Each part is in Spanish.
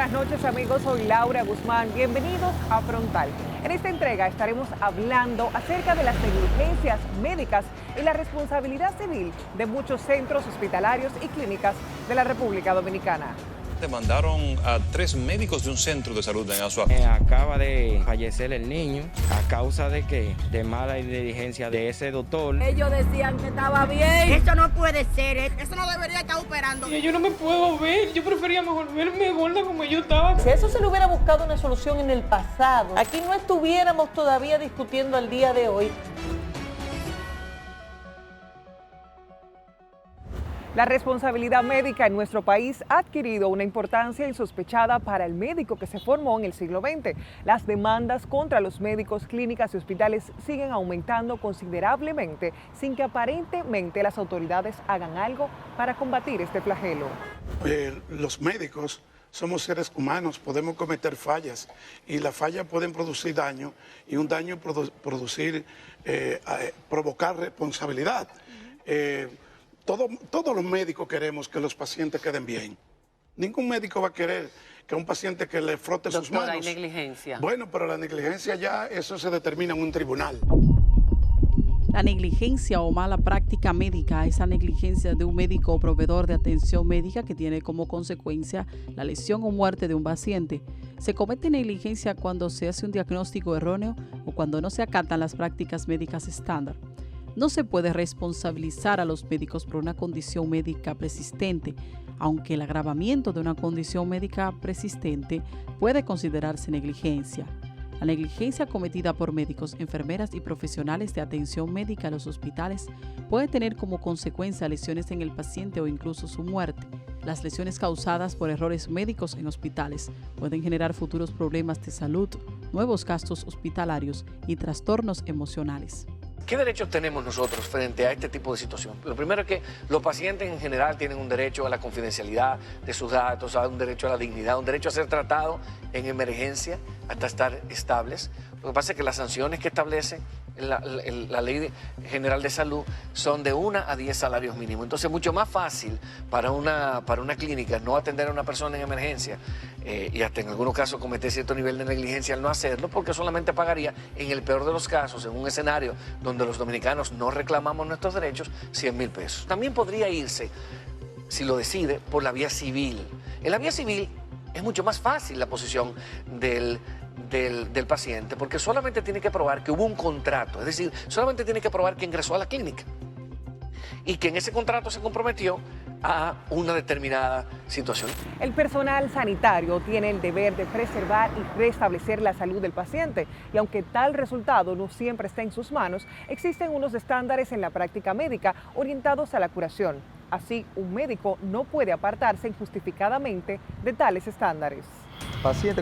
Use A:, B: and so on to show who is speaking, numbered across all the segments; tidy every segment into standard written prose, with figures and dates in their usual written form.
A: buenas noches amigos, soy Laura Guzmán, bienvenidos a Frontal. En esta entrega estaremos hablando acerca de las negligencias médicas y la responsabilidad civil de muchos centros hospitalarios y clínicas de la República Dominicana.
B: Demandaron a 3 médicos de un centro de salud en Azua.
C: Acaba de fallecer el niño. ¿A causa de qué? De mala diligencia de ese doctor.
D: Ellos decían que estaba bien.
E: Eso no puede ser, eso no debería estar operando.
F: Yo no me puedo ver, yo prefería mejor verme gorda como yo estaba.
G: Si a eso se le hubiera buscado una solución en el pasado, aquí no estuviéramos todavía discutiendo al día de hoy.
A: La responsabilidad médica en nuestro país ha adquirido una importancia insospechada para el médico que se formó en el siglo XX. Las demandas contra los médicos, clínicas y hospitales siguen aumentando considerablemente sin que aparentemente las autoridades hagan algo para combatir este flagelo.
H: Los médicos somos seres humanos, podemos cometer fallas y las fallas pueden producir daño y un daño provocar responsabilidad. Todos los médicos queremos que los pacientes queden bien. Ningún médico va a querer que un paciente que le frote sus manos.
I: Hay negligencia.
H: Bueno, pero la negligencia ya, eso se determina en un tribunal.
J: La negligencia o mala práctica médica es la negligencia de un médico o proveedor de atención médica que tiene como consecuencia la lesión o muerte de un paciente. Se comete negligencia cuando se hace un diagnóstico erróneo o cuando no se acatan las prácticas médicas estándar. No se puede responsabilizar a los médicos por una condición médica persistente, aunque el agravamiento de una condición médica persistente puede considerarse negligencia. La negligencia cometida por médicos, enfermeras y profesionales de atención médica en los hospitales puede tener como consecuencia lesiones en el paciente o incluso su muerte. Las lesiones causadas por errores médicos en hospitales pueden generar futuros problemas de salud, nuevos gastos hospitalarios y trastornos emocionales.
I: ¿Qué derechos tenemos nosotros frente a este tipo de situación? Lo primero es que los pacientes en general tienen un derecho a la confidencialidad de sus datos, a un derecho a la dignidad, un derecho a ser tratados en emergencia hasta estar estables. Lo que pasa es que las sanciones que establece la Ley General de Salud son de 1 a 10 salarios mínimos. Entonces es mucho más fácil para una clínica no atender a una persona en emergencia y hasta en algunos casos cometer cierto nivel de negligencia al no hacerlo, porque solamente pagaría, en el peor de los casos, en un escenario donde los dominicanos no reclamamos nuestros derechos, 100,000 pesos. También podría irse, si lo decide, por la vía civil. En la vía civil es mucho más fácil la posición del paciente, porque solamente tiene que probar que hubo un contrato, es decir, solamente tiene que probar que ingresó a la clínica y que en ese contrato se comprometió a una determinada situación.
A: El personal sanitario tiene el deber de preservar y restablecer la salud del paciente, y aunque tal resultado no siempre está en sus manos, existen unos estándares en la práctica médica orientados a la curación. Así, un médico no puede apartarse injustificadamente de tales estándares.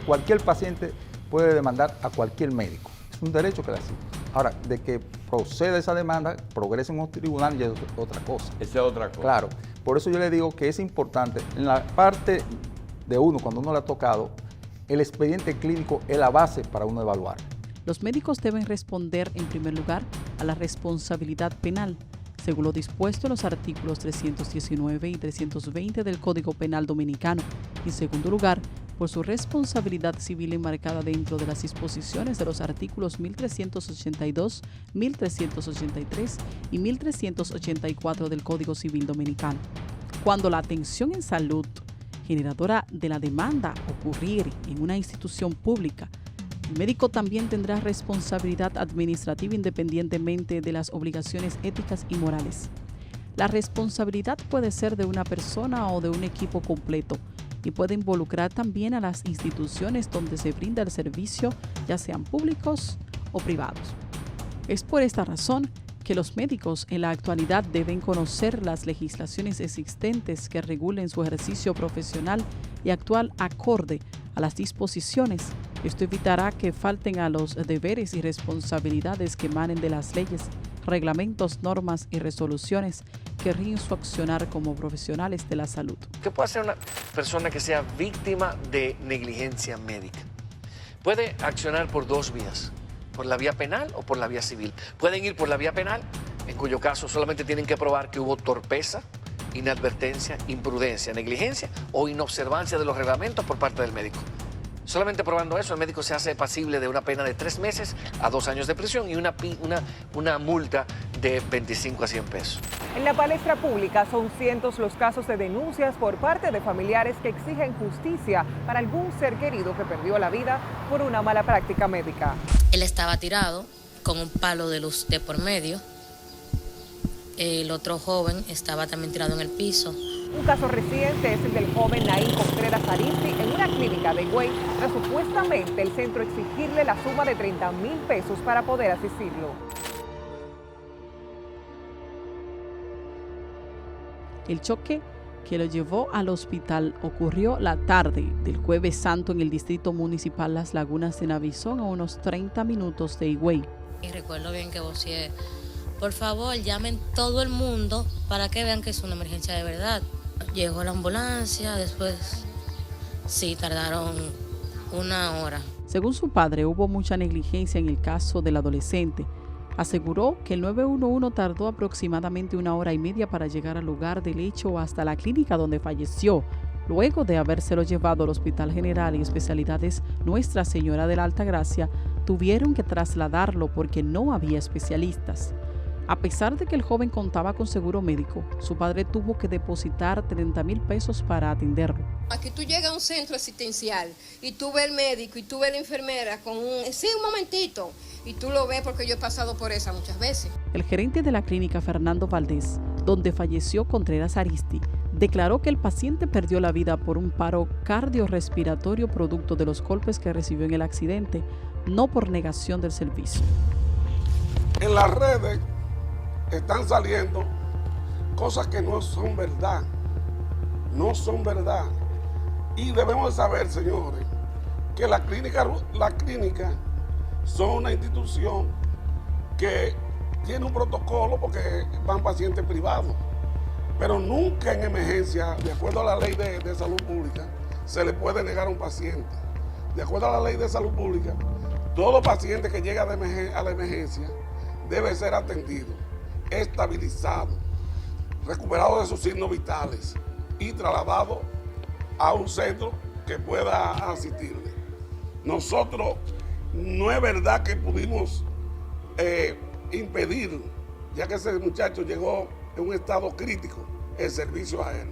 K: Cualquier paciente puede demandar a cualquier médico. Es un derecho que le asiste. Ahora, de que proceda esa demanda, progrese en un tribunal, ya es otra cosa.
C: Esa es otra cosa.
K: Claro. Por eso yo le digo que es importante, en la parte de uno, cuando uno le ha tocado, el expediente clínico es la base para uno evaluar.
J: Los médicos deben responder, en primer lugar, a la responsabilidad penal, según lo dispuesto en los artículos 319 y 320 del Código Penal Dominicano. En segundo lugar, por su responsabilidad civil enmarcada dentro de las disposiciones de los artículos 1382, 1383 y 1384 del Código Civil Dominicano. Cuando la atención en salud generadora de la demanda ocurriere en una institución pública, el médico también tendrá responsabilidad administrativa independientemente de las obligaciones éticas y morales. La responsabilidad puede ser de una persona o de un equipo completo, y puede involucrar también a las instituciones donde se brinda el servicio, ya sean públicos o privados. Es por esta razón que los médicos en la actualidad deben conocer las legislaciones existentes que regulen su ejercicio profesional y actuar acorde a las disposiciones. Esto evitará que falten a los deberes y responsabilidades que emanen de las leyes, reglamentos, normas y resoluciones que rigen su accionar como profesionales de la salud.
I: ¿Qué puede hacer una persona que sea víctima de negligencia médica? Puede accionar por 2 vías, por la vía penal o por la vía civil. Pueden ir por la vía penal, en cuyo caso solamente tienen que probar que hubo torpeza inadvertencia, imprudencia, negligencia o inobservancia de los reglamentos por parte del médico. Solamente probando eso, el médico se hace pasible de una pena de 3 meses a 2 años de prisión y una multa de 25 a 100 pesos.
A: En la palestra pública son cientos los casos de denuncias por parte de familiares que exigen justicia para algún ser querido que perdió la vida por una mala práctica médica.
L: Él estaba tirado con un palo de luz de por medio. El otro joven estaba también tirado en el piso.
A: Un caso reciente es el del joven Naín Contreras Aristi en una clínica de Higüey, tras supuestamente el centro exigirle la suma de 30,000 pesos para poder asistirlo.
J: El choque que lo llevó al hospital ocurrió la tarde del Jueves Santo en el distrito municipal Las Lagunas de Navizón, a unos 30 minutos de Higüey.
L: Y recuerdo bien que vocié: por favor, llamen todo el mundo para que vean que es una emergencia de verdad. Llegó la ambulancia, después sí, tardaron 1 hora.
J: Según su padre, hubo mucha negligencia en el caso del adolescente. Aseguró que el 911 tardó aproximadamente 1 hora y media para llegar al lugar del hecho hasta la clínica donde falleció, luego de habérselo llevado al Hospital General y Especialidades Nuestra Señora de la Altagracia. Tuvieron que trasladarlo porque no había especialistas. A pesar de que el joven contaba con seguro médico, su padre tuvo que depositar 30,000 pesos para atenderlo.
M: Aquí tú llegas a un centro asistencial y tú ves el médico y tú ves la enfermera con sí, un momentito, y tú lo ves porque yo he pasado por esa muchas veces.
J: El gerente de la clínica, Fernando Valdés, donde falleció Contreras Aristi, declaró que el paciente perdió la vida por un paro cardiorrespiratorio producto de los golpes que recibió en el accidente, no por negación del servicio.
H: En las redes están saliendo cosas que no son verdad, no son verdad. Y debemos saber, señores, que la clínica son una institución que tiene un protocolo porque van pacientes privados, pero nunca en emergencia, de acuerdo a la ley de salud pública, se le puede negar a un paciente. De acuerdo a la ley de salud pública, todo paciente que llega a la emergencia debe ser atendido, estabilizado, recuperado de sus signos vitales y trasladado a un centro que pueda asistirle. Nosotros no es verdad que pudimos impedir, ya que ese muchacho llegó en un estado crítico, el servicio a él.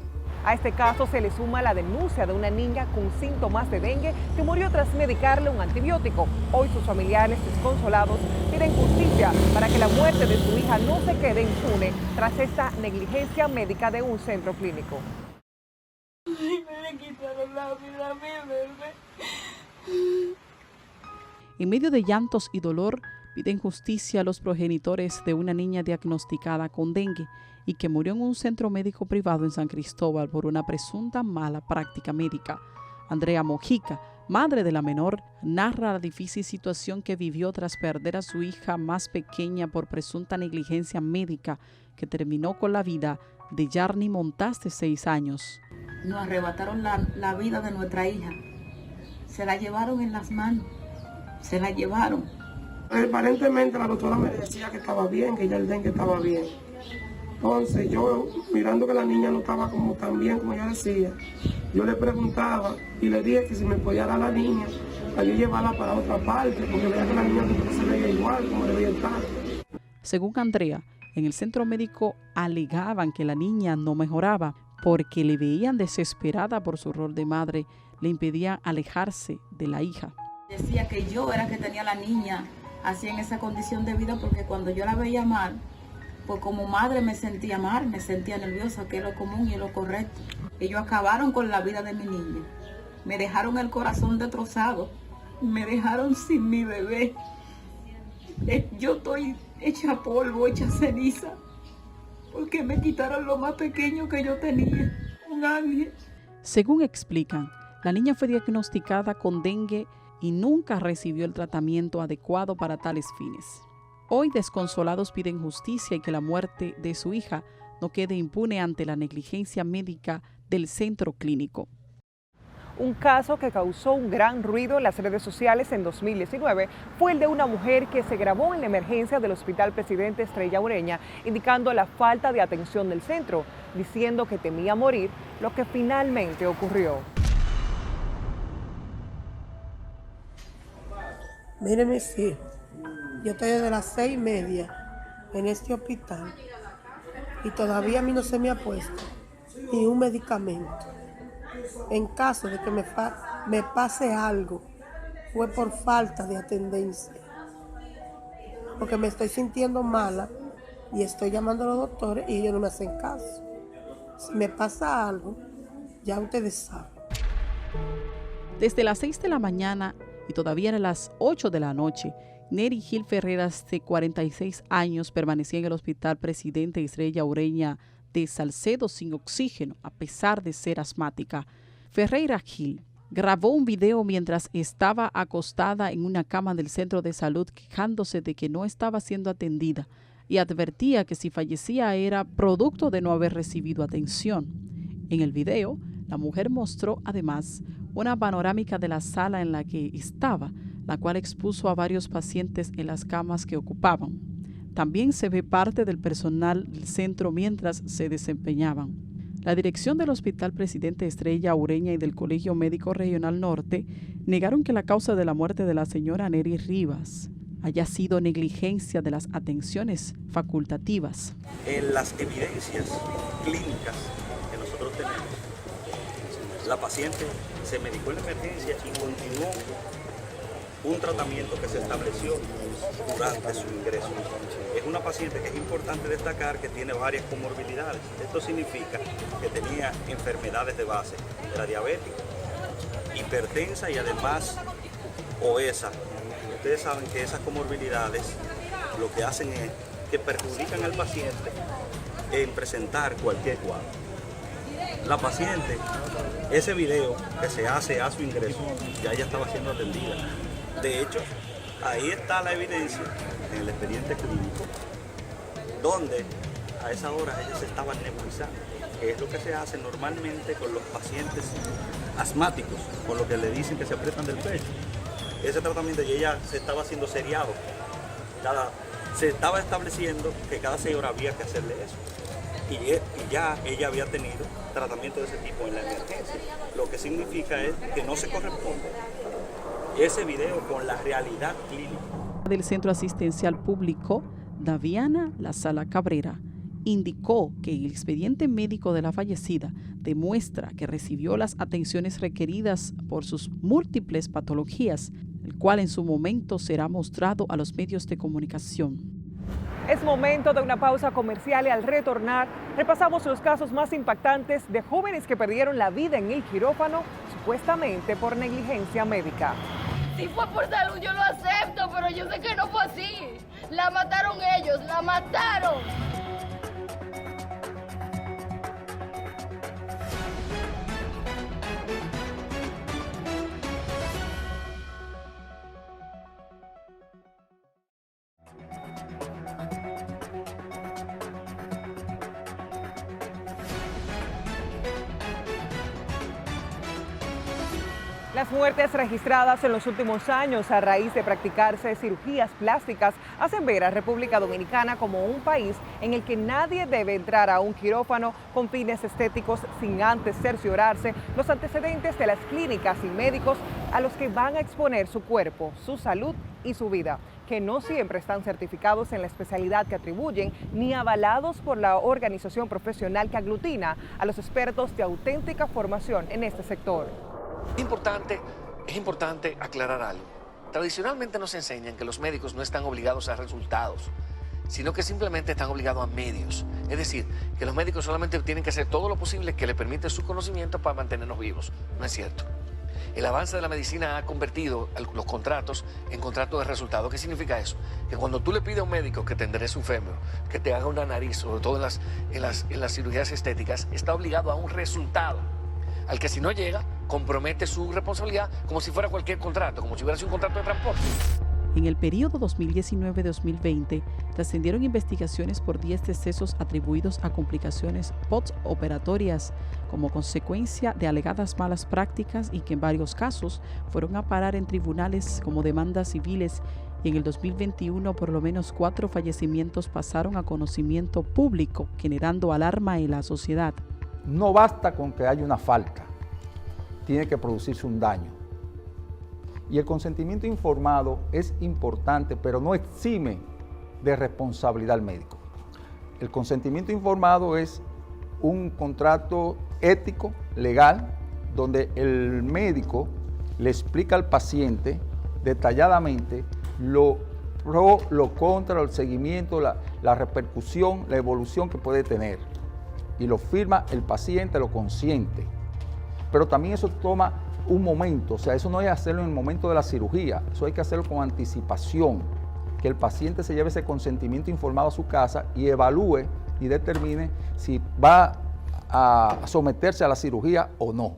A: A este caso se le suma la denuncia de una niña con síntomas de dengue que murió tras medicarle un antibiótico. Hoy sus familiares, desconsolados, piden justicia para que la muerte de su hija no se quede impune tras esta negligencia médica de un centro clínico.
D: Me quitaron la vida a mi bebé.
J: En medio de llantos y dolor, piden justicia a los progenitores de una niña diagnosticada con dengue y que murió en un centro médico privado en San Cristóbal por una presunta mala práctica médica. Andrea Mojica, madre de la menor, narra la difícil situación que vivió tras perder a su hija más pequeña por presunta negligencia médica que terminó con la vida de Yarni Montaz, de 6 años.
N: Nos arrebataron la vida de nuestra hija. Se la llevaron en las manos. Se la llevaron.
O: Aparentemente la doctora me decía que estaba bien, que ya el dengue estaba bien. Entonces yo, mirando que la niña no estaba como tan bien como ella decía, yo le preguntaba y le dije que si me podía dar a la niña para yo llevarla para otra parte, porque veía que la niña no se veía igual como debía estar.
J: Según Andrea, en el centro médico alegaban que la niña no mejoraba porque le veían desesperada por su rol de madre, le impedía alejarse de la hija.
N: Decía que yo era que tenía a la niña así en esa condición de vida porque cuando yo la veía mal, pues como madre me sentía mal, me sentía nerviosa, que es lo común y es lo correcto. Ellos acabaron con la vida de mi niña. Me dejaron el corazón destrozado. Me dejaron sin mi bebé. Yo estoy hecha polvo, hecha ceniza, porque me quitaron lo más pequeño que yo tenía, un ángel.
J: Según explican, la niña fue diagnosticada con dengue y nunca recibió el tratamiento adecuado para tales fines. Hoy desconsolados piden justicia y que la muerte de su hija no quede impune ante la negligencia médica del centro clínico.
A: Un caso que causó un gran ruido en las redes sociales en 2019 fue el de una mujer que se grabó en la emergencia del Hospital Presidente Estrella Ureña, indicando la falta de atención del centro, diciendo que temía morir, lo que finalmente ocurrió.
P: Miren mis hijos, yo estoy desde las 6:30 en este hospital y todavía a mí no se me ha puesto ni un medicamento. En caso de que me pase algo, fue por falta de atendencia, porque me estoy sintiendo mala y estoy llamando a los doctores y ellos no me hacen caso. Si me pasa algo, ya ustedes saben.
J: Desde las 6 de la mañana y todavía a las 8 de la noche, Neri Gil Ferreras, de 46 años, permanecía en el Hospital Presidente Estrella Ureña de Salcedo sin oxígeno, a pesar de ser asmática. Ferreira Gil grabó un video mientras estaba acostada en una cama del centro de salud quejándose de que no estaba siendo atendida y advertía que si fallecía era producto de no haber recibido atención. En el video, la mujer mostró además una panorámica de la sala en la que estaba, la cual expuso a varios pacientes en las camas que ocupaban. También se ve parte del personal del centro mientras se desempeñaban. La dirección del Hospital Presidente Estrella Ureña y del Colegio Médico Regional Norte negaron que la causa de la muerte de la señora Neri Rivas haya sido negligencia de las atenciones facultativas.
Q: En las evidencias clínicas que nosotros tenemos, la paciente se medicó en la emergencia y continuó un tratamiento que se estableció durante su ingreso. Es una paciente que es importante destacar que tiene varias comorbilidades. Esto significa que tenía enfermedades de base, era diabética, hipertensa y además obesa. Ustedes saben que esas comorbilidades lo que hacen es que perjudican al paciente en presentar cualquier cuadro. La paciente, ese video que se hace a su ingreso, ya ella estaba siendo atendida. De hecho, ahí está la evidencia en el expediente clínico, donde a esa hora ella se estaba nebulizando, que es lo que se hace normalmente con los pacientes asmáticos, con lo que le dicen que se aprietan del pecho. Ese tratamiento y ella se estaba haciendo seriado. Se estaba estableciendo que cada 6 horas había que hacerle eso. Y ya ella había tenido tratamiento de ese tipo en la emergencia, lo que significa es que no se corresponde ese video con la realidad clínica.
J: Del Centro Asistencial Público, Daviana La Sala Cabrera, indicó que el expediente médico de la fallecida demuestra que recibió las atenciones requeridas por sus múltiples patologías, el cual en su momento será mostrado a los medios de comunicación.
A: Es momento de una pausa comercial y al retornar repasamos los casos más impactantes de jóvenes que perdieron la vida en el quirófano supuestamente por negligencia médica.
D: Si fue por salud yo lo acepto, pero yo sé que no fue así. La mataron ellos, la mataron.
A: Las muertes registradas en los últimos años a raíz de practicarse cirugías plásticas hacen ver a República Dominicana como un país en el que nadie debe entrar a un quirófano con fines estéticos sin antes cerciorarse los antecedentes de las clínicas y médicos a los que van a exponer su cuerpo, su salud y su vida, que no siempre están certificados en la especialidad que atribuyen ni avalados por la organización profesional que aglutina a los expertos de auténtica formación en este sector.
I: Es importante aclarar algo. Tradicionalmente nos enseñan que los médicos no están obligados a resultados, sino que simplemente están obligados a medios. Es decir, que los médicos solamente tienen que hacer todo lo posible que le permite su conocimiento para mantenernos vivos. No es cierto. El avance de la medicina ha convertido los contratos en contratos de resultado. ¿Qué significa eso? Que cuando tú le pides a un médico que te enderece un fémur, que te haga una nariz, sobre todo en las cirugías estéticas, está obligado a un resultado, al que si no llega, compromete su responsabilidad como si fuera cualquier contrato, como si hubiera sido un contrato de transporte.
J: En el periodo 2019-2020, trascendieron investigaciones por 10 decesos atribuidos a complicaciones postoperatorias como consecuencia de alegadas malas prácticas y que en varios casos fueron a parar en tribunales como demandas civiles, y en el 2021 por lo menos 4 fallecimientos pasaron a conocimiento público, generando alarma en la sociedad.
K: No basta con que haya una falta, tiene que producirse un daño. Y el consentimiento informado es importante, pero no exime de responsabilidad al médico. El consentimiento informado es un contrato ético, legal, donde el médico le explica al paciente detalladamente lo pro, lo contra, el seguimiento, la repercusión, la evolución que puede tener. Y lo firma el paciente, lo consiente. Pero también eso toma un momento, o sea, eso no es hacerlo en el momento de la cirugía, eso hay que hacerlo con anticipación, que el paciente se lleve ese consentimiento informado a su casa y evalúe y determine si va a someterse a la cirugía o no.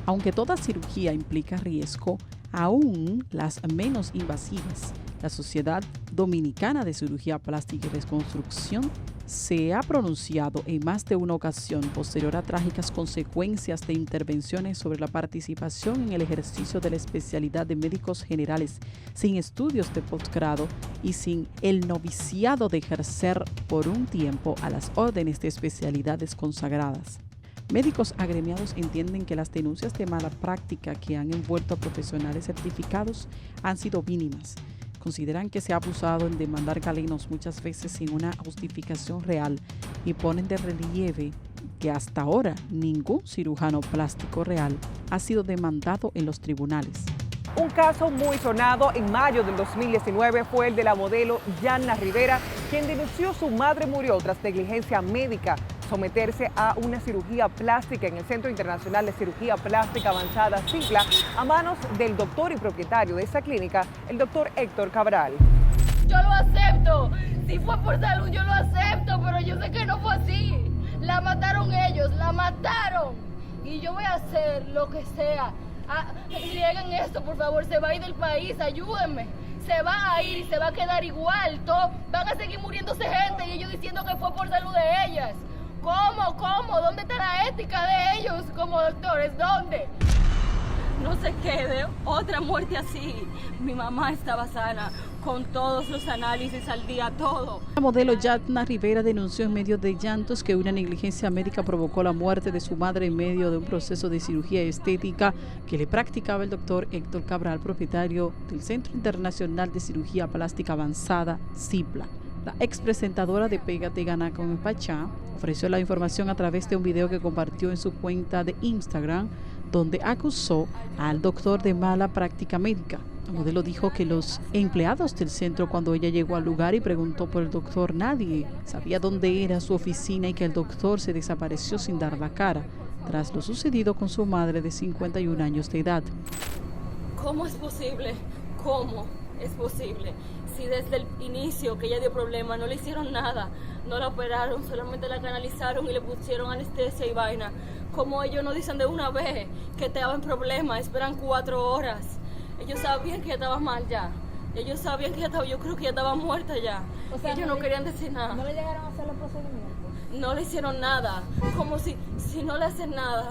J: Aunque toda cirugía implica riesgo, aún las menos invasivas, la Sociedad Dominicana de Cirugía Plástica y Reconstrucción se ha pronunciado en más de una ocasión posterior a trágicas consecuencias de intervenciones sobre la participación en el ejercicio de la especialidad de médicos generales sin estudios de posgrado y sin el noviciado de ejercer por un tiempo a las órdenes de especialidades consagradas. Médicos agremiados entienden que las denuncias de mala práctica que han envuelto a profesionales certificados han sido mínimas. Consideran que se ha abusado en demandar galenos muchas veces sin una justificación real y ponen de relieve que hasta ahora ningún cirujano plástico real ha sido demandado en los tribunales.
A: Un caso muy sonado en mayo del 2019 fue el de la modelo Yanna Rivera, quien denunció su madre murió tras negligencia médica, someterse a una cirugía plástica en el Centro Internacional de Cirugía Plástica Avanzada, CIPLA, a manos del doctor y propietario de esa clínica, el doctor Héctor Cabral.
D: Yo lo acepto, si fue por salud yo lo acepto, pero yo sé que no fue así. La mataron ellos, la mataron. Y yo voy a hacer lo que sea. Rieguen esto, por favor, se va a ir del país, ayúdenme. Se va a ir y se va a quedar igual. Van a seguir muriéndose gente y ellos diciendo que fue por salud de ellas. ¿Cómo? ¿Dónde está la ética de ellos como doctores? ¿Dónde?
R: No se quede otra muerte así. Mi mamá estaba sana, con todos los análisis al día, todo.
J: La modelo Yanna Rivera denunció en medio de llantos que una negligencia médica provocó la muerte de su madre en medio de un proceso de cirugía estética que le practicaba el doctor Héctor Cabral, propietario del Centro Internacional de Cirugía Plástica Avanzada, CIPLA. La expresentadora de Pégate Gana con el Pachá ofreció la información a través de un video que compartió en su cuenta de Instagram, donde acusó al doctor de mala práctica médica. La modelo dijo que los empleados del centro, cuando ella llegó al lugar y preguntó por el doctor, nadie sabía dónde era su oficina y que el doctor se desapareció sin dar la cara, tras lo sucedido con su madre de 51 años de edad.
R: ¿Cómo es posible? ¿Cómo es posible? Si desde el inicio que ella dio problemas no le hicieron nada, no la operaron, solamente la canalizaron y le pusieron anestesia y vaina. Como ellos no dicen de una vez que estaba en problemas, esperan 4 horas. Ellos sabían que ella estaba mal ya. Ellos sabían que ella estaba, yo creo que ella estaba muerta ya. O sea, ellos no querían decir nada.
D: ¿No le llegaron a hacer los procedimientos?
R: No le hicieron nada. Como si no le hacen nada,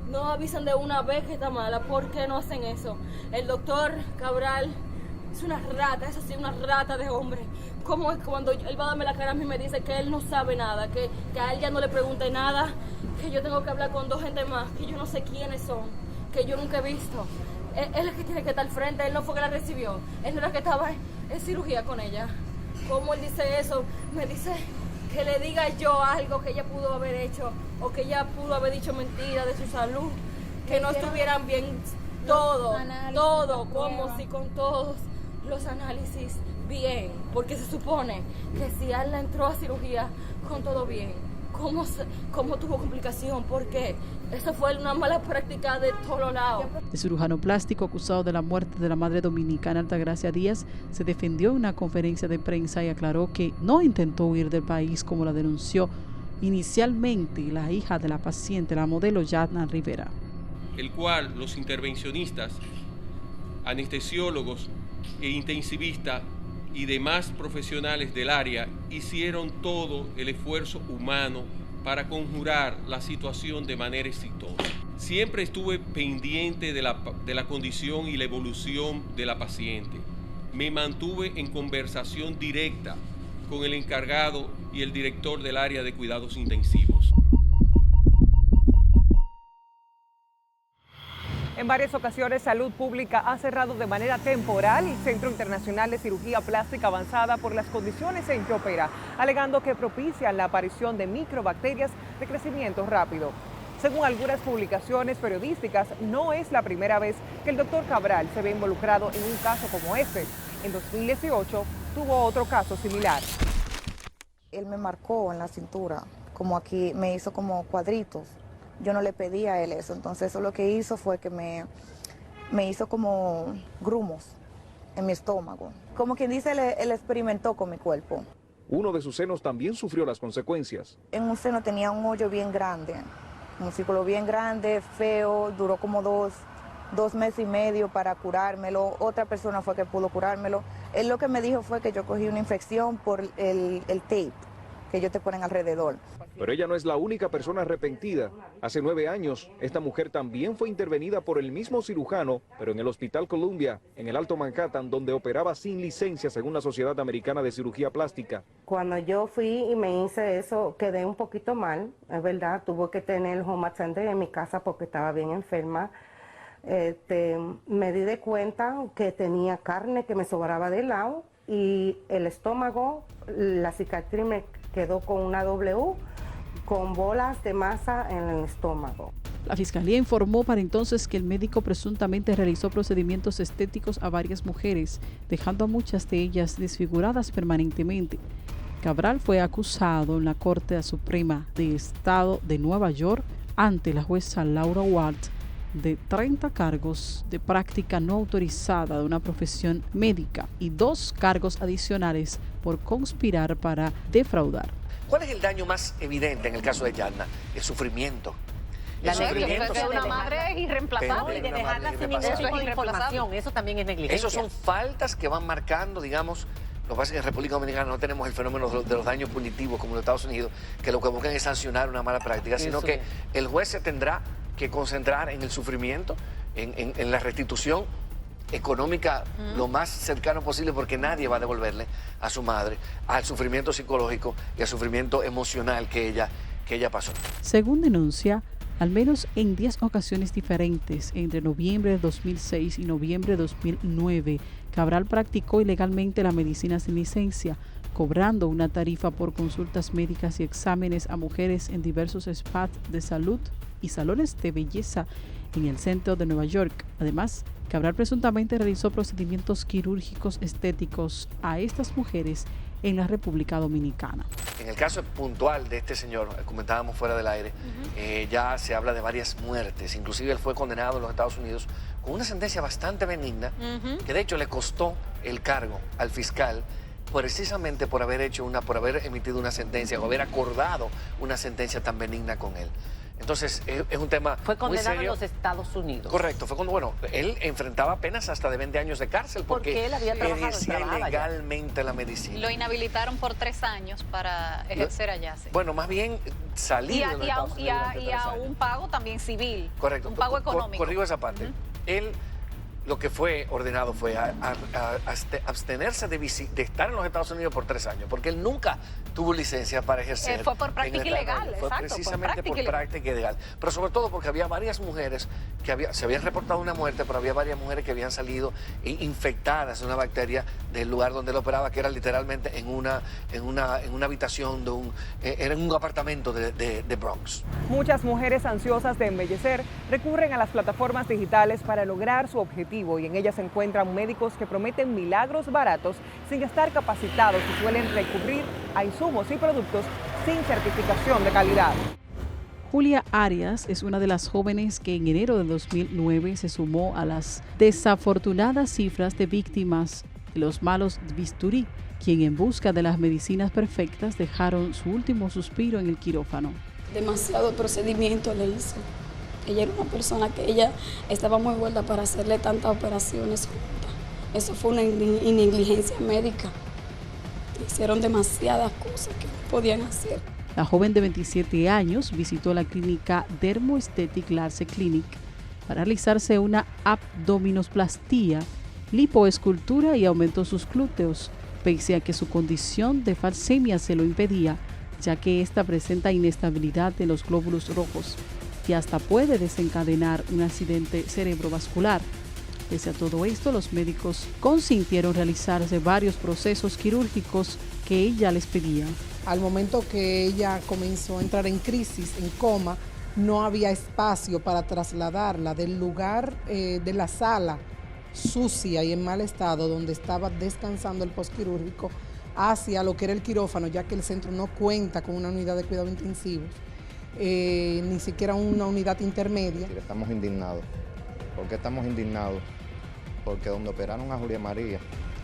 R: no avisan de una vez que está mala. ¿Por qué no hacen eso? El doctor Cabral es una rata, es así, una rata de hombre. Como es cuando él va a darme la cara a mí me dice que él no sabe nada, que a él ya no le pregunte nada, que yo tengo que hablar con 2 gente más, que yo no sé quiénes son, que yo nunca he visto. Él es el que tiene que estar al frente, él no fue que la recibió, él no era que estaba en cirugía con ella. ¿Cómo él dice eso? Me dice que le diga yo algo que ella pudo haber hecho o que ella pudo haber dicho mentira de su salud, que no estuvieran bien todo, como si con todos los análisis bien, porque se supone que si él la entró a cirugía con todo bien, ¿cómo tuvo complicación? ¿Por qué? Eso fue una mala práctica de todos lados.
J: El cirujano plástico acusado de la muerte de la madre dominicana Altagracia Díaz se defendió en una conferencia de prensa y aclaró que no intentó huir del país como la denunció inicialmente la hija de la paciente, la modelo Yanna Rivera.
S: El cual los intervencionistas, anestesiólogos intensivista y demás profesionales del área hicieron todo el esfuerzo humano para conjurar la situación de manera exitosa. Siempre estuve pendiente de la condición y la evolución de la paciente. Me mantuve en conversación directa con el encargado y el director del área de cuidados intensivos.
A: En varias ocasiones, Salud Pública ha cerrado de manera temporal el Centro Internacional de Cirugía Plástica Avanzada por las condiciones en que opera, alegando que propician la aparición de microbacterias de crecimiento rápido. Según algunas publicaciones periodísticas, no es la primera vez que el doctor Cabral se ve involucrado en un caso como este. En 2018 tuvo otro caso similar.
T: Él me marcó en la cintura, como aquí, me hizo como cuadritos. Yo no le pedí a él eso, entonces eso lo que hizo fue que me hizo como grumos en mi estómago. Como quien dice, él experimentó con mi cuerpo.
U: Uno de sus senos también sufrió las consecuencias.
T: En un seno tenía un hoyo bien grande, un círculo bien grande, feo, duró como dos meses y medio para curármelo. Otra persona fue que pudo curármelo. Él lo que me dijo fue que yo cogí una infección por el tape que ellos te ponen alrededor.
U: Pero ella no es la única persona arrepentida. Hace 9 años, esta mujer también fue intervenida por el mismo cirujano, pero en el Hospital Columbia, en el Alto Manhattan, donde operaba sin licencia según la Sociedad Americana de Cirugía Plástica.
V: Cuando yo fui y me hice eso, quedé un poquito mal, es verdad, tuve que tener el home attendant en mi casa porque estaba bien enferma. Me di de cuenta que tenía carne que me sobraba de lado y el estómago, la cicatriz me quedó con una W, con bolas de masa en el estómago.
J: La Fiscalía informó para entonces que el médico presuntamente realizó procedimientos estéticos a varias mujeres, dejando a muchas de ellas desfiguradas permanentemente. Cabral fue acusado en la Corte Suprema de Estado de Nueva York ante la jueza Laura Ward de 30 cargos de práctica no autorizada de una profesión médica y 2 cargos adicionales por conspirar para defraudar.
I: ¿Cuál es el daño más evidente en el caso de Yarna? El sufrimiento.
G: La negligencia de una madre es irreemplazable.
I: Y de
G: dejarla sin ningún tipo de información, eso también es negligencia.
I: Esas son faltas que van marcando, digamos. Lo que pasa es que en República Dominicana no tenemos el fenómeno de los daños punitivos como en los Estados Unidos, que lo que buscan es sancionar una mala práctica, sino que el juez se tendrá que concentrar en el sufrimiento, en la restitución económica lo más cercano posible, porque nadie va a devolverle a su madre al sufrimiento psicológico y al sufrimiento emocional que ella pasó.
J: Según denuncia, al menos en 10 ocasiones diferentes, entre noviembre de 2006 y noviembre de 2009, Cabral practicó ilegalmente la medicina sin licencia, cobrando una tarifa por consultas médicas y exámenes a mujeres en diversos spas de salud y salones de belleza en el centro de Nueva York. Además, Cabral presuntamente realizó procedimientos quirúrgicos estéticos a estas mujeres en la República Dominicana.
I: En el caso puntual de este señor, comentábamos fuera del aire, ya se habla de varias muertes. Inclusive él fue condenado en los Estados Unidos con una sentencia bastante benigna, que de hecho le costó el cargo al fiscal precisamente por haber emitido una sentencia o haber acordado una sentencia tan benigna con él. Entonces, es un tema
G: fue condenado
I: muy serio.
G: en los Estados Unidos.
I: Correcto, fue cuando, bueno, él enfrentaba penas hasta de 20 años de cárcel porque
G: él había
I: ejercía ilegalmente la medicina.
W: Lo inhabilitaron por 3 años para ejercer allá. Sí.
I: Bueno, más bien salir de los Estados Unidos
W: y a un pago también civil.
I: Correcto.
W: Un pago económico.
I: Corrijo esa parte. Él lo que fue ordenado fue abstenerse de estar en los Estados Unidos por 3 años, porque él nunca tuvo licencia para ejercer.
W: Fue por práctica ilegal,
I: fue
W: exacto.
I: Precisamente por práctica ilegal. Pero sobre todo porque había varias mujeres que se habían reportado una muerte, pero había varias mujeres que habían salido infectadas de una bacteria del lugar donde él operaba, que era literalmente en una habitación era en un apartamento de Bronx.
A: Muchas mujeres ansiosas de embellecer recurren a las plataformas digitales para lograr su objetivo, y en ellas se encuentran médicos que prometen milagros baratos sin estar capacitados y suelen recurrir a insumos y productos sin certificación de calidad.
J: Julia Arias es una de las jóvenes que en enero de 2009 se sumó a las desafortunadas cifras de víctimas de los malos bisturí, quien en busca de las medicinas perfectas dejaron su último suspiro en el quirófano.
X: Demasiado procedimiento le hizo. Ella era una persona que ella estaba muy buena para hacerle tantas operaciones juntas. Eso fue una negligencia médica. Hicieron demasiadas cosas que no podían hacer.
J: La joven de 27 años visitó la clínica Dermoesthetic Larse Clinic para realizarse una abdominoplastía, lipoescultura y aumentó sus glúteos, pese a que su condición de falsemia se lo impedía, ya que esta presenta inestabilidad en los glóbulos rojos y hasta puede desencadenar un accidente cerebrovascular. Pese a todo esto, los médicos consintieron realizarse varios procesos quirúrgicos que ella les pedía.
B: Al momento que ella comenzó a entrar en crisis, en coma, no había espacio para trasladarla del lugar de la sala sucia y en mal estado donde estaba descansando el postquirúrgico hacia lo que era el quirófano, ya que el centro no cuenta con una unidad de cuidado intensivos, ni siquiera una unidad intermedia.
C: Estamos indignados. ¿Por qué estamos indignados? Porque donde operaron a Julia María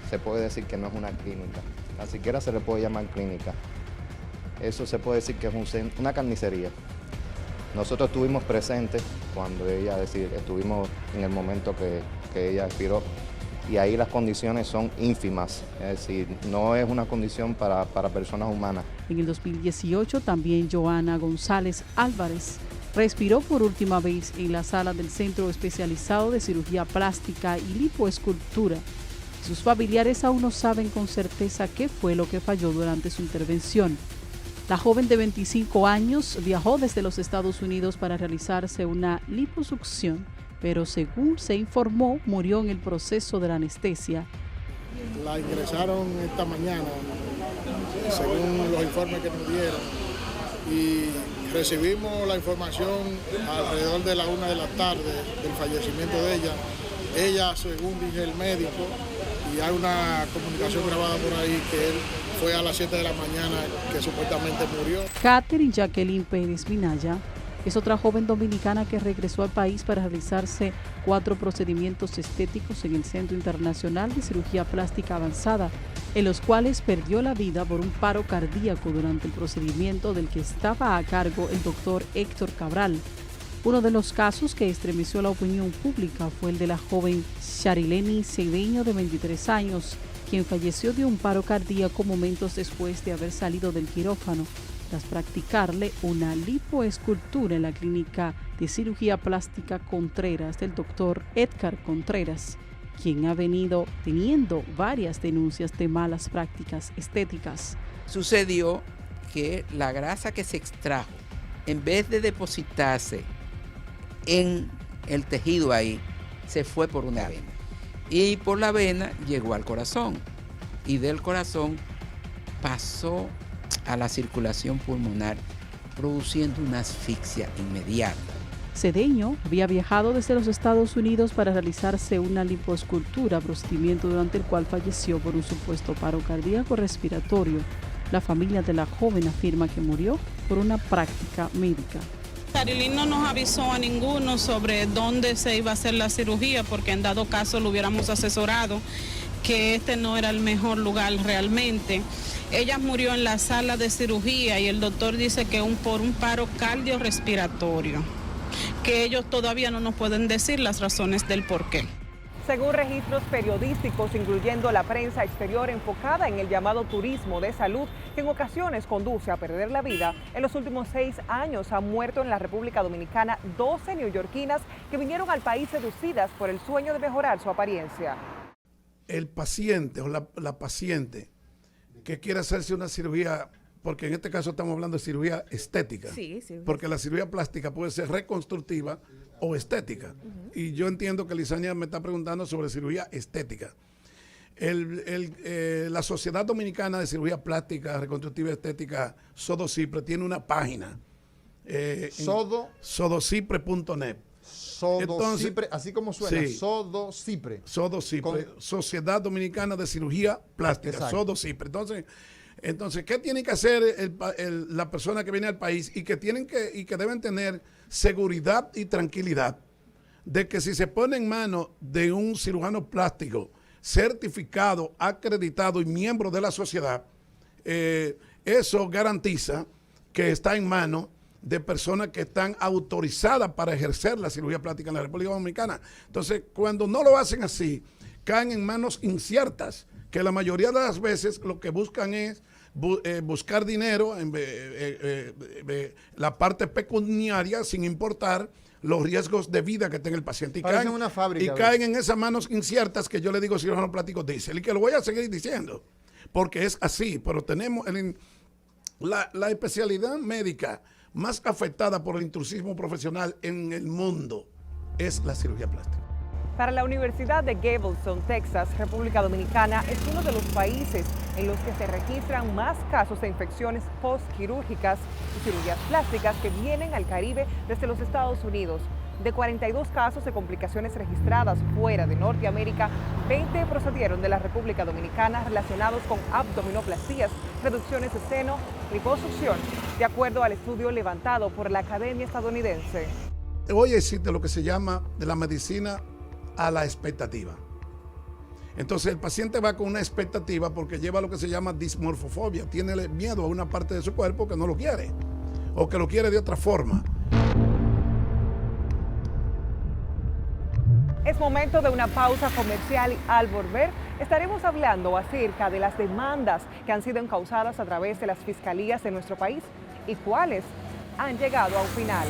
C: se puede decir que no es una clínica, ni siquiera se le puede llamar clínica. Eso se puede decir que es una carnicería. Nosotros estuvimos presentes cuando ella, estuvimos en el momento que ella expiró y ahí las condiciones son ínfimas, es decir, no es una condición para personas humanas.
J: En el 2018 también Joana González Álvarez respiró por última vez en la sala del Centro Especializado de Cirugía Plástica y Lipoescultura. Sus familiares aún no saben con certeza qué fue lo que falló durante su intervención. La joven de 25 años viajó desde los Estados Unidos para realizarse una liposucción, pero según se informó, murió en el proceso de la anestesia.
E: La ingresaron esta mañana, según los informes que nos dieron, y recibimos la información alrededor de la 1 de la tarde del fallecimiento de ella. Ella, según dice el médico, y hay una comunicación grabada por ahí, que él fue a las 7 de la mañana que supuestamente murió.
J: Catherine Jacqueline Pérez Minaya es otra joven dominicana que regresó al país para realizarse 4 procedimientos estéticos en el Centro Internacional de Cirugía Plástica Avanzada, en los cuales perdió la vida por un paro cardíaco durante el procedimiento del que estaba a cargo el doctor Héctor Cabral. Uno de los casos que estremeció la opinión pública fue el de la joven Sharileni Cedeño, de 23 años, quien falleció de un paro cardíaco momentos después de haber salido del quirófano tras practicarle una lipoescultura en la clínica de cirugía plástica Contreras del doctor Edgar Contreras, quien ha venido teniendo varias denuncias de malas prácticas estéticas.
F: Sucedió que la grasa que se extrajo, en vez de depositarse en el tejido ahí, se fue por una vena. Y por la vena llegó al corazón. Y del corazón pasó a la circulación pulmonar, produciendo una asfixia inmediata.
J: Cedeño había viajado desde los Estados Unidos para realizarse una lipoescultura, procedimiento durante el cual falleció por un supuesto paro cardíaco respiratorio. La familia de la joven afirma que murió por una práctica médica.
Y: Sharilyn no nos avisó a ninguno sobre dónde se iba a hacer la cirugía, porque en dado caso lo hubiéramos asesorado que este no era el mejor lugar realmente. Ella murió en la sala de cirugía y el doctor dice que por un paro cardiorrespiratorio, que ellos todavía no nos pueden decir las razones del por qué.
A: Según registros periodísticos, incluyendo la prensa exterior enfocada en el llamado turismo de salud, que en ocasiones conduce a perder la vida, en los últimos 6 años han muerto en la República Dominicana 12 neoyorquinas que vinieron al país seducidas por el sueño de mejorar su apariencia.
H: El paciente o la paciente que quiere hacerse una cirugía, porque en este caso estamos hablando de cirugía estética, sí. Porque la cirugía plástica puede ser reconstructiva o estética. Y yo entiendo que Lisania me está preguntando sobre cirugía estética. La Sociedad Dominicana de Cirugía Plástica, Reconstructiva y Estética, SODOCIPRE, tiene una página. Sodocipre.net.
Z: SODOCIPRE, así como suena, sí. SODOCIPRE. Sociedad Dominicana de Cirugía Plástica, SODOCIPRE. Entonces, ¿qué tiene que hacer la persona que viene al país y que deben tener seguridad y tranquilidad de que si se pone en manos de un cirujano plástico certificado, acreditado y miembro de la sociedad, eso garantiza que está en manos de personas que están autorizadas para ejercer la cirugía plástica en la República Dominicana? Entonces, cuando no lo hacen así, caen en manos inciertas, que la mayoría de las veces lo que buscan es buscar dinero, la parte pecuniaria, sin importar los riesgos de vida que tenga el paciente. Y caen,
L: una fábrica,
Z: caen en esas manos inciertas que yo le digo cirujano plástico diésel, y que lo voy a seguir diciendo, porque es así. Pero tenemos la especialidad médica más afectada por el intrusismo profesional en el mundo es la cirugía plástica.
A: Para la Universidad de Galveston, Texas, República Dominicana es uno de los países en los que se registran más casos de infecciones postquirúrgicas y cirugías plásticas que vienen al Caribe desde los Estados Unidos. De 42 casos de complicaciones registradas fuera de Norteamérica, 20 procedieron de la República Dominicana relacionados con abdominoplastías, reducciones de seno, liposucción, de acuerdo al estudio levantado por la Academia Estadounidense.
Z: Hoy existe lo que se llama de la medicina a la expectativa. Entonces el paciente va con una expectativa porque lleva lo que se llama dismorfofobia, tiene miedo a una parte de su cuerpo que no lo quiere o que lo quiere de otra forma.
A: Es momento de una pausa comercial y al volver estaremos hablando acerca de las demandas que han sido encausadas a través de las fiscalías de nuestro país y cuáles han llegado a un final.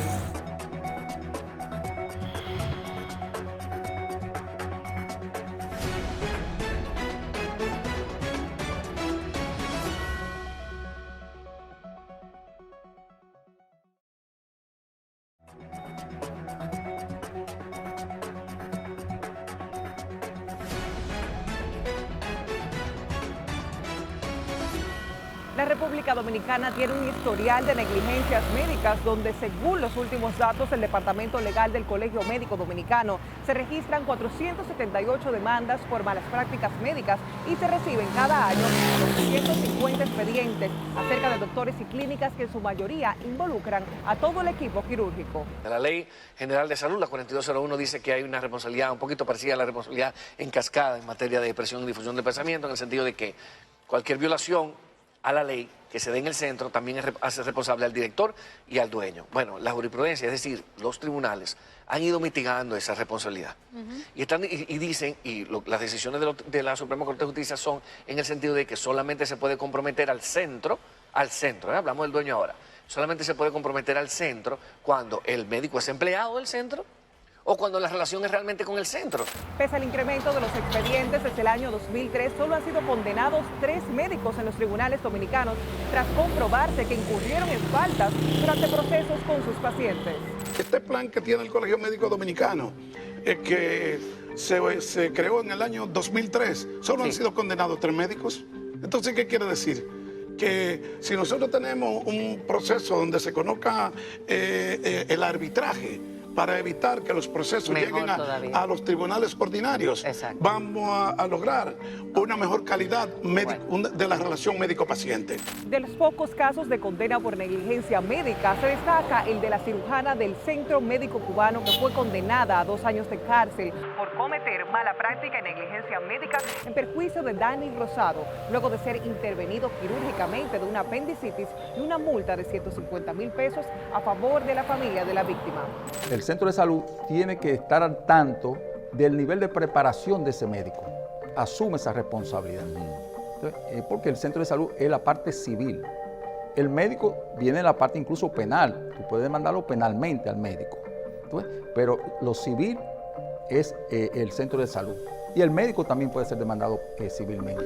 A: La República Dominicana tiene un historial de negligencias médicas donde, según los últimos datos del Departamento Legal del Colegio Médico Dominicano, se registran 478 demandas por malas prácticas médicas y se reciben cada año 250 expedientes acerca de doctores y clínicas que en su mayoría involucran a todo el equipo quirúrgico.
I: La Ley General de Salud, la 4201, dice que hay una responsabilidad un poquito parecida a la responsabilidad en cascada en materia de expresión y difusión del pensamiento, en el sentido de que cualquier violación a la ley que se dé en el centro también hace responsable al director y al dueño. Bueno, la jurisprudencia, es decir, los tribunales, han ido mitigando esa responsabilidad. Y dicen, las decisiones de la Suprema Corte de Justicia son en el sentido de que solamente se puede comprometer al centro, hablamos del dueño ahora, solamente se puede comprometer al centro cuando el médico es empleado del centro o cuando la relación es realmente con el centro.
A: Pese al incremento de los expedientes desde el año 2003, solo han sido condenados 3 médicos en los tribunales dominicanos tras comprobarse que incurrieron en faltas durante procesos con sus pacientes.
Z: Este plan que tiene el Colegio Médico Dominicano, que se creó en el año 2003, solo han sido condenados 3 médicos. Entonces, ¿qué quiere decir? Que si nosotros tenemos un proceso donde se conozca el arbitraje, para evitar que los procesos lleguen a los tribunales ordinarios, vamos a lograr una mejor calidad de la relación médico-paciente.
A: De los pocos casos de condena por negligencia médica, se destaca el de la cirujana del Centro Médico Cubano que fue condenada a 2 años de cárcel por cometer mala práctica y negligencia médica en perjuicio de Dani Rosado, luego de ser intervenido quirúrgicamente de una apendicitis y una multa de 150,000 pesos a favor de la familia de la víctima.
K: El centro de salud tiene que estar al tanto del nivel de preparación de ese médico. Asume esa responsabilidad. Entonces, porque el centro de salud es la parte civil. El médico viene en la parte incluso penal. Tú puedes demandarlo penalmente al médico. Entonces, pero lo civil es el centro de salud. Y el médico también puede ser demandado civilmente.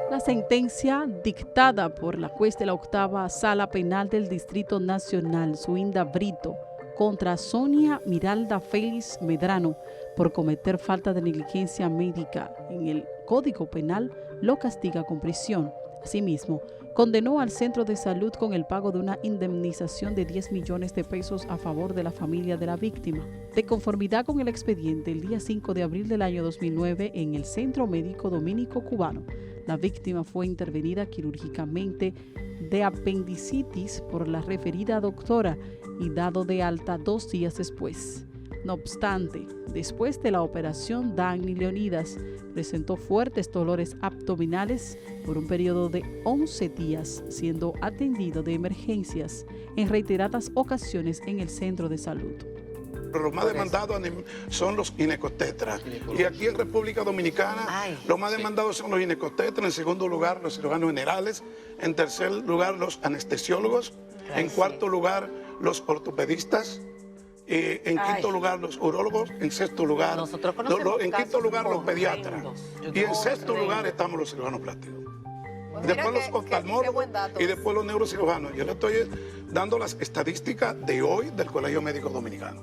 J: La sentencia dictada por la juez de la 8ª Sala Penal del Distrito Nacional, Suinda Brito, contra Sonia Miralda Félix Medrano por cometer falta de negligencia médica en el Código Penal lo castiga con prisión. Asimismo, condenó al centro de salud con el pago de una indemnización de 10 millones de pesos a favor de la familia de la víctima. De conformidad con el expediente, el día 5 de abril del año 2009, en el Centro Médico Dominico Cubano, la víctima fue intervenida quirúrgicamente de apendicitis por la referida doctora y dado de alta 2 días después. No obstante, después de la operación, Dani Leonidas presentó fuertes dolores abdominales por un periodo de 11 días, siendo atendido de emergencias en reiteradas ocasiones en el centro de salud.
H: los más demandados son los ginecobstetras. Y aquí en República Dominicana, los más demandados son los ginecobstetras, en segundo lugar los cirujanos generales, en tercer lugar los anestesiólogos, en cuarto lugar los ortopedistas, en quinto lugar los urólogos, en sexto lugar, en quinto lugar los pediatras, y en sexto lugar estamos los cirujanos plásticos. Después los oftalmólogos y después los neurocirujanos. Yo le estoy dando las estadísticas de hoy del Colegio Médico Dominicano.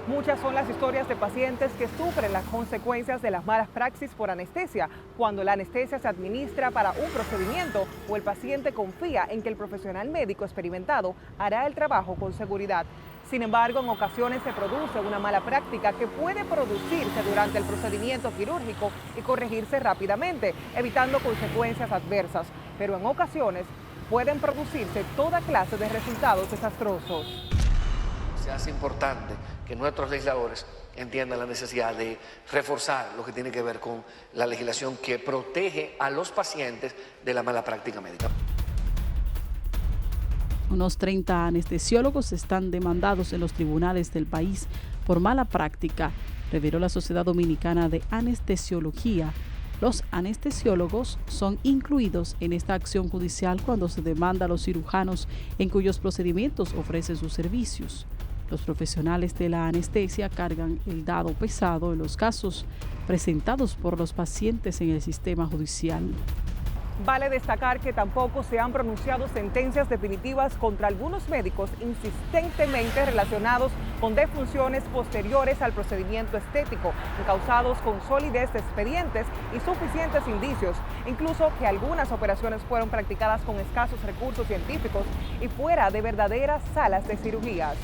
A: Muchas son las historias de pacientes que sufren las consecuencias de las malas praxis por anestesia, cuando la anestesia se administra para un procedimiento o el paciente confía en que el profesional médico experimentado hará el trabajo con seguridad. Sin embargo, en ocasiones se produce una mala práctica que puede producirse durante el procedimiento quirúrgico y corregirse rápidamente, evitando consecuencias adversas. Pero en ocasiones pueden producirse toda clase de resultados desastrosos.
I: Se hace importante que nuestros legisladores entiendan la necesidad de reforzar lo que tiene que ver con la legislación que protege a los pacientes de la mala práctica médica.
J: Unos 30 anestesiólogos están demandados en los tribunales del país por mala práctica, reveló la Sociedad Dominicana de Anestesiología. Los anestesiólogos son incluidos en esta acción judicial cuando se demanda a los cirujanos en cuyos procedimientos ofrecen sus servicios. Los profesionales de la anestesia cargan el dado pesado en los casos presentados por los pacientes en el sistema judicial.
A: Vale destacar que tampoco se han pronunciado sentencias definitivas contra algunos médicos insistentemente relacionados con defunciones posteriores al procedimiento estético, encausados con solidez de expedientes y suficientes indicios, incluso que algunas operaciones fueron practicadas con escasos recursos científicos y fuera de verdaderas salas de cirugías.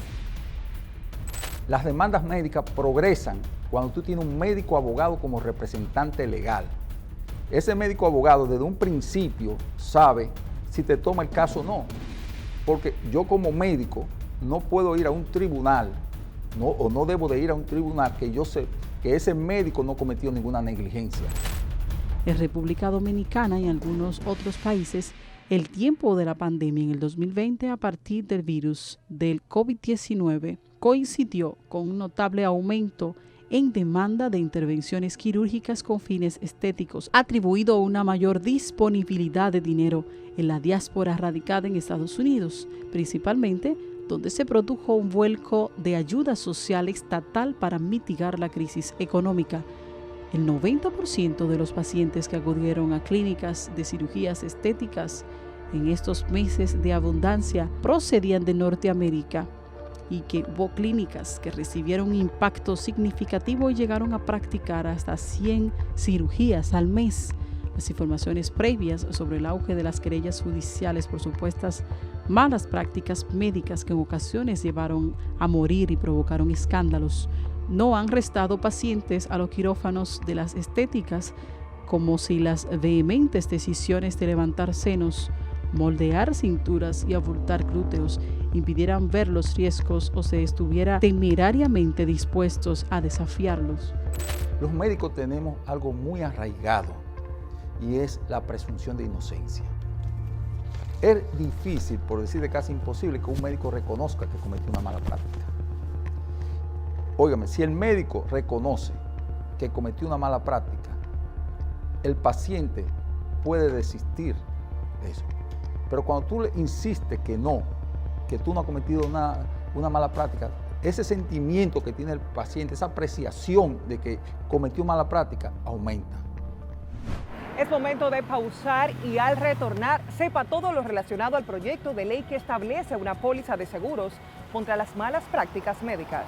K: Las demandas médicas progresan cuando tú tienes un médico abogado como representante legal. Ese médico abogado desde un principio sabe si te toma el caso o no. Porque yo como médico no puedo ir a un tribunal, o no debo de ir a un tribunal que yo sé que ese médico no cometió ninguna negligencia.
J: En República Dominicana y en algunos otros países, el tiempo de la pandemia en el 2020 a partir del virus del COVID-19 coincidió con un notable aumento en demanda de intervenciones quirúrgicas con fines estéticos, atribuido a una mayor disponibilidad de dinero en la diáspora radicada en Estados Unidos, principalmente donde se produjo un vuelco de ayuda social estatal para mitigar la crisis económica. El 90% de los pacientes que acudieron a clínicas de cirugías estéticas en estos meses de abundancia procedían de Norteamérica, y que hubo clínicas que recibieron un impacto significativo y llegaron a practicar hasta 100 cirugías al mes. Las informaciones previas sobre el auge de las querellas judiciales por supuestas malas prácticas médicas que en ocasiones llevaron a morir y provocaron escándalos no han restado pacientes a los quirófanos de las estéticas, como si las vehementes decisiones de levantar senos, moldear cinturas y abultar glúteos impidieran ver los riesgos o se estuviera temerariamente dispuestos a desafiarlos.
K: Los médicos tenemos algo muy arraigado y es la presunción de inocencia. Es difícil, por decir casi imposible, que un médico reconozca que cometió una mala práctica. Óigame, si el médico reconoce que cometió una mala práctica, el paciente puede desistir de eso. Pero cuando tú le insistes que no, que tú no has cometido una mala práctica, ese sentimiento que tiene el paciente, esa apreciación de que cometió mala práctica, aumenta.
A: Es momento de pausar y al retornar, sepa todo lo relacionado al proyecto de ley que establece una póliza de seguros contra las malas prácticas médicas.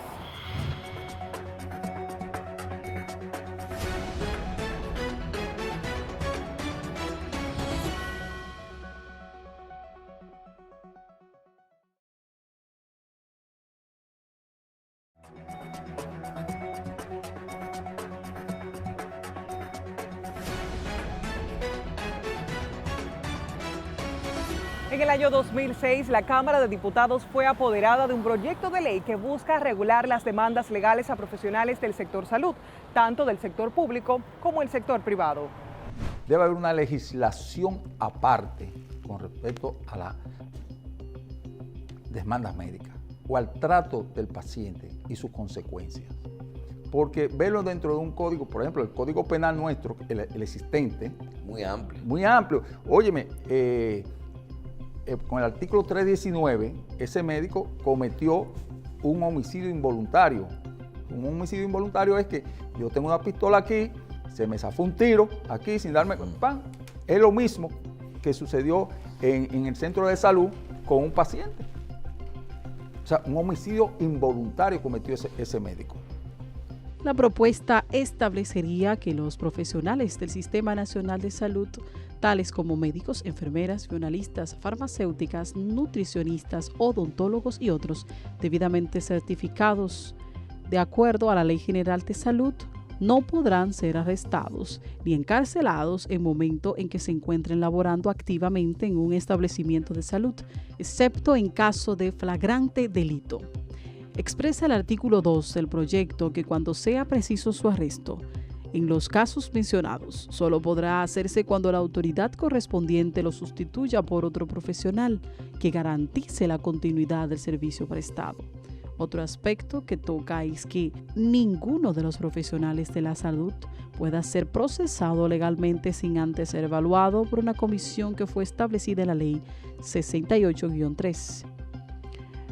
A: En el año 2006, la Cámara de Diputados fue apoderada de un proyecto de ley que busca regular las demandas legales a profesionales del sector salud, tanto del sector público como el sector privado.
K: Debe haber una legislación aparte con respecto a las demandas médicas. o al trato del paciente y sus consecuencias. Porque verlo dentro de un código, por ejemplo, el código penal nuestro, el existente.
L: Muy amplio.
K: Muy amplio. Óyeme, con el artículo 319, ese médico cometió un homicidio involuntario. Un homicidio involuntario es que yo tengo una pistola aquí, se me zafó un tiro aquí sin darme... ¡Pam! Es lo mismo que sucedió en el centro de salud con un paciente. O sea, un homicidio involuntario cometió ese médico.
J: La propuesta establecería que los profesionales del Sistema Nacional de Salud, tales como médicos, enfermeras, bioanalistas, farmacéuticas, nutricionistas, odontólogos y otros debidamente certificados de acuerdo a la Ley General de Salud, no podrán ser arrestados ni encarcelados en momento en que se encuentren laborando activamente en un establecimiento de salud, excepto en caso de flagrante delito. Expresa el artículo 2 del proyecto que cuando sea preciso su arresto, en los casos mencionados, solo podrá hacerse cuando la autoridad correspondiente lo sustituya por otro profesional que garantice la continuidad del servicio prestado. Otro aspecto que toca es que ninguno de los profesionales de la salud pueda ser procesado legalmente sin antes ser evaluado por una comisión que fue establecida en la Ley 68-3.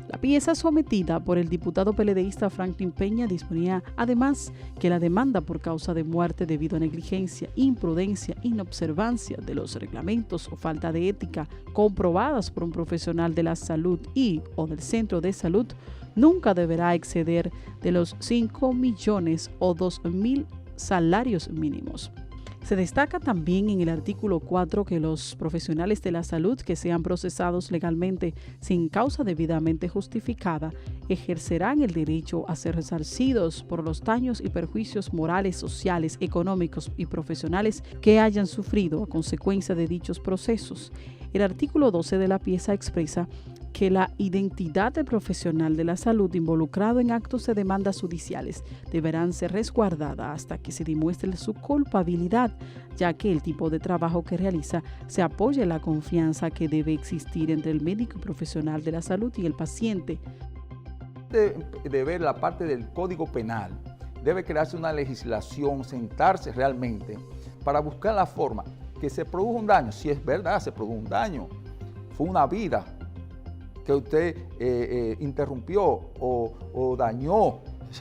J: La pieza sometida por el diputado peledeísta Franklin Peña disponía además que la demanda por causa de muerte debido a negligencia, imprudencia, inobservancia de los reglamentos o falta de ética comprobadas por un profesional de la salud y o del centro de salud nunca deberá exceder de los 5 millones o 2.000 salarios mínimos. Se destaca también en el artículo 4 que los profesionales de la salud que sean procesados legalmente sin causa debidamente justificada ejercerán el derecho a ser resarcidos por los daños y perjuicios morales, sociales, económicos y profesionales que hayan sufrido a consecuencia de dichos procesos. El artículo 12 de la pieza expresa que la identidad del profesional de la salud involucrado en actos de demandas judiciales deberán ser resguardada hasta que se demuestre su culpabilidad, ya que el tipo de trabajo que realiza se apoya en la confianza que debe existir entre el médico y profesional de la salud y el paciente.
K: De ver la parte del Código Penal, debe crearse una legislación, sentarse realmente para buscar la forma que se produjo un daño. Si es verdad, se produjo un daño, fue una vida que usted interrumpió o dañó.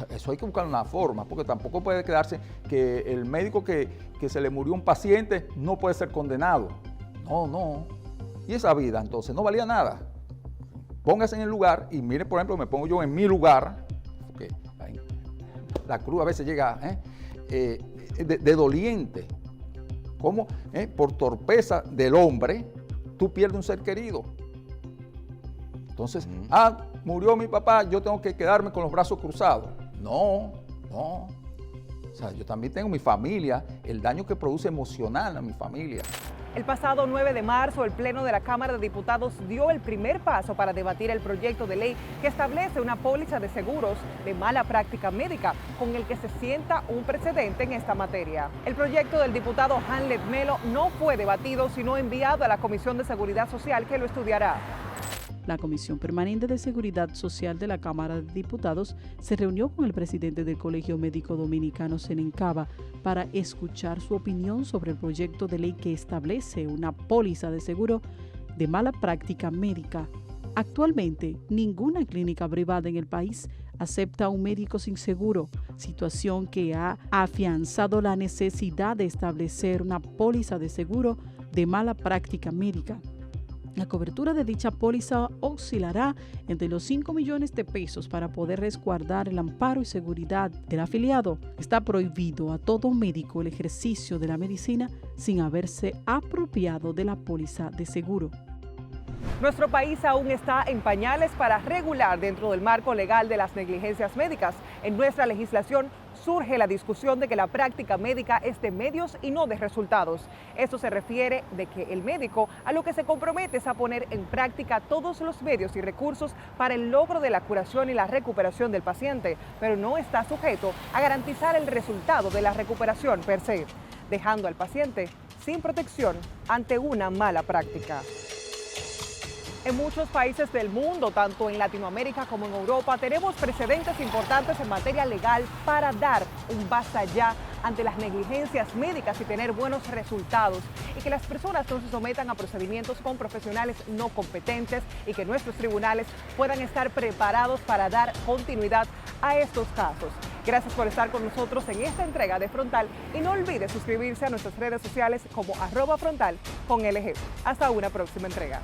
K: Eso hay que buscar una forma, porque tampoco puede quedarse que el médico que se le murió un paciente no puede ser condenado. No. Y esa vida entonces no valía nada. Póngase en el lugar y mire, por ejemplo, me pongo yo en mi lugar, porque la cruz a veces llega de doliente. ¿Cómo? Por torpeza del hombre, tú pierdes un ser querido. Entonces, murió mi papá, yo tengo que quedarme con los brazos cruzados. No. O sea, yo también tengo mi familia, el daño que produce emocional a mi familia.
A: El pasado 9 de marzo, el Pleno de la Cámara de Diputados dio el primer paso para debatir el proyecto de ley que establece una póliza de seguros de mala práctica médica, con el que se sienta un precedente en esta materia. El proyecto del diputado Hanlet Melo no fue debatido, sino enviado a la Comisión de Seguridad Social, que lo estudiará.
J: La Comisión Permanente de Seguridad Social de la Cámara de Diputados se reunió con el presidente del Colegio Médico Dominicano, Senencaba, para escuchar su opinión sobre el proyecto de ley que establece una póliza de seguro de mala práctica médica. Actualmente, ninguna clínica privada en el país acepta a un médico sin seguro, situación que ha afianzado la necesidad de establecer una póliza de seguro de mala práctica médica. La cobertura de dicha póliza oscilará entre los 5 millones de pesos para poder resguardar el amparo y seguridad del afiliado. Está prohibido a todo médico el ejercicio de la medicina sin haberse apropiado de la póliza de seguro.
A: Nuestro país aún está en pañales para regular dentro del marco legal de las negligencias médicas. En nuestra legislación surge la discusión de que la práctica médica es de medios y no de resultados. Esto se refiere de que el médico a lo que se compromete es a poner en práctica todos los medios y recursos para el logro de la curación y la recuperación del paciente, pero no está sujeto a garantizar el resultado de la recuperación per se, dejando al paciente sin protección ante una mala práctica. En muchos países del mundo, tanto en Latinoamérica como en Europa, tenemos precedentes importantes en materia legal para dar un basta ya ante las negligencias médicas y tener buenos resultados, y que las personas no se sometan a procedimientos con profesionales no competentes, y que nuestros tribunales puedan estar preparados para dar continuidad a estos casos. Gracias por estar con nosotros en esta entrega de Frontal, y no olvide suscribirse a nuestras redes sociales como @frontal con LG. Hasta una próxima entrega.